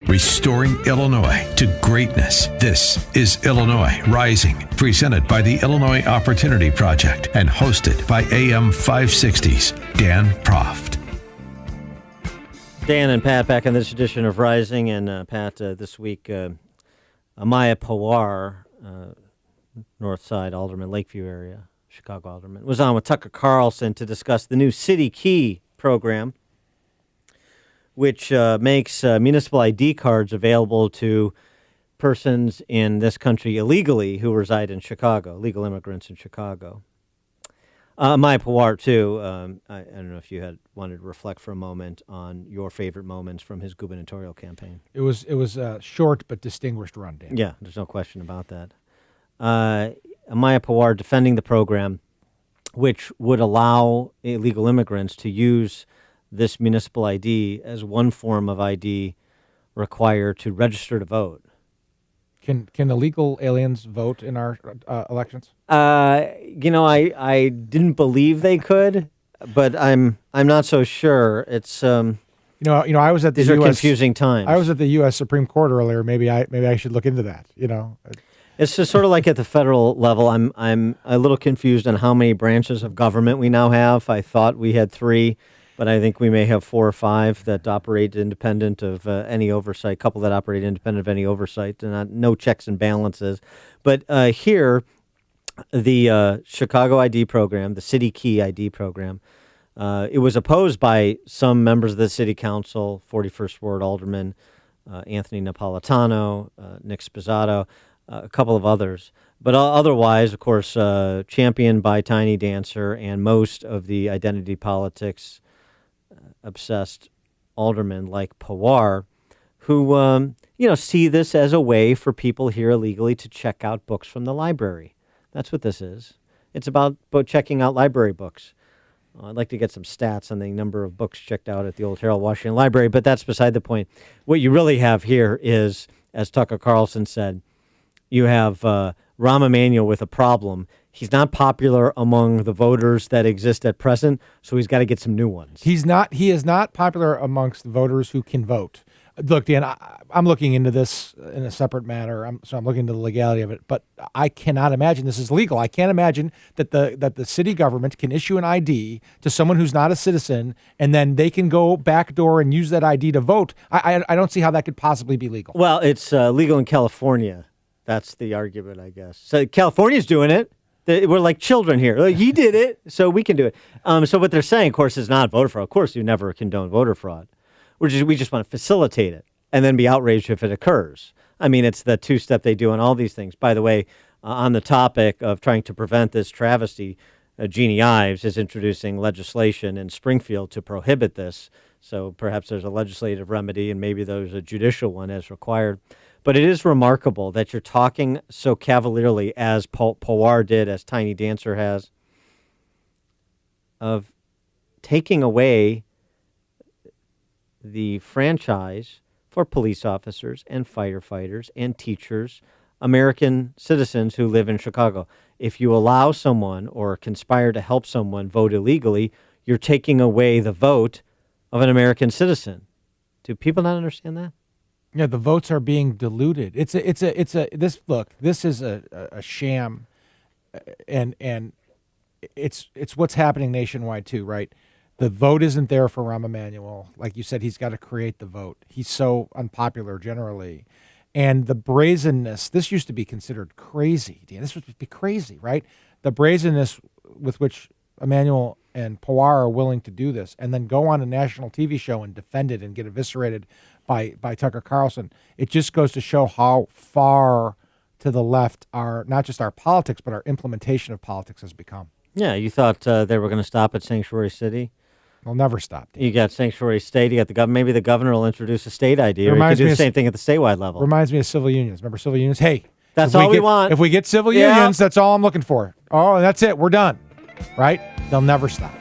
Restoring Illinois to greatness. This is Illinois Rising, presented by the Illinois Opportunity Project and hosted by AM 560's Dan Proft. Dan and Pat back on this edition of Rising, and Pat, this week, Amaya Pawar, North Side Alderman, Lakeview area, Chicago Alderman, was on with Tucker Carlson to discuss the new City Key program, which makes municipal ID cards available to persons in this country illegally who reside in Chicago, legal immigrants in Chicago. Amaya Pawar, too, I don't know if you had wanted to reflect for a moment on your favorite moments from his gubernatorial campaign. It was a short but distinguished run, Dan. Yeah, there's no question about that. Amaya Pawar defending the program, which would allow illegal immigrants to use this municipal ID as one form of ID required to register to vote. Can illegal aliens vote in our elections? I didn't believe they could, but I'm not so sure. It's I was at the these are confusing times. I was at the U.S. Supreme Court earlier. Maybe I should look into that. It's just sort of like at the federal level. I'm a little confused on how many branches of government we now have. I thought we had 3. But I think we may have 4 or 5 that operate independent of any oversight, a couple that operate independent of any oversight, and no checks and balances. But here, the Chicago ID program, the City Key ID program, it was opposed by some members of the city council, 41st Ward Alderman Anthony Napolitano, Nick Spizzato, a couple of others. But otherwise, of course, championed by Tiny Dancer and most of the identity politics obsessed aldermen like Pawar, who see this as a way for people here illegally to check out books from the library. That's what this is. It's about checking out library books. I'd like to get some stats on the number of books checked out at the Old Harold Washington Library, but that's beside the point. What you really have here is, as Tucker Carlson said, you have Rahm Emanuel with a problem. He's not popular among the voters that exist at present, so he's got to get some new ones. He is not popular amongst voters who can vote. Look, Dan, I'm looking into this in a separate matter, so I'm looking into the legality of it, but I cannot imagine this is legal. I can't imagine that the city government can issue an ID to someone who's not a citizen, and then they can go backdoor and use that ID to vote. I don't see how that could possibly be legal. Well, it's legal in California. That's the argument, I guess. So California's doing it. We're like children here. He did it, so we can do it. So what they're saying, of course, is not voter fraud. Of course, you never condone voter fraud. We just want to facilitate it and then be outraged if it occurs. I mean, it's the two-step they do on all these things. By the way, on the topic of trying to prevent this travesty, Jeannie Ives is introducing legislation in Springfield to prohibit this. So perhaps there's a legislative remedy and maybe there's a judicial one as required. But it is remarkable that you're talking so cavalierly, as Pawar did, as Tiny Dancer has, of taking away the franchise for police officers and firefighters and teachers, American citizens who live in Chicago. If you allow someone or conspire to help someone vote illegally, you're taking away the vote of an American citizen. Do people not understand that? Yeah, the votes are being diluted. This is a sham, and it's what's happening nationwide too, right? The vote isn't there for Rahm Emanuel. Like you said, he's got to create the vote. He's so unpopular generally. And the brazenness, this used to be considered crazy. Dan, this would be crazy, right? The brazenness with which Emanuel and Pawar are willing to do this and then go on a national TV show and defend it and get eviscerated by Tucker Carlson. It just goes to show how far to the left not just our politics, but our implementation of politics has become. Yeah, you thought they were going to stop at Sanctuary City? They'll never stop. Dan. You got Sanctuary State, you got the governor. Maybe the governor will introduce a state ID, or you could do the same thing at the statewide level. Reminds me of civil unions. Remember civil unions? Hey, that's all we want. If we get civil unions, that's all I'm looking for. Oh, and that's it. We're done. Right? They'll never stop.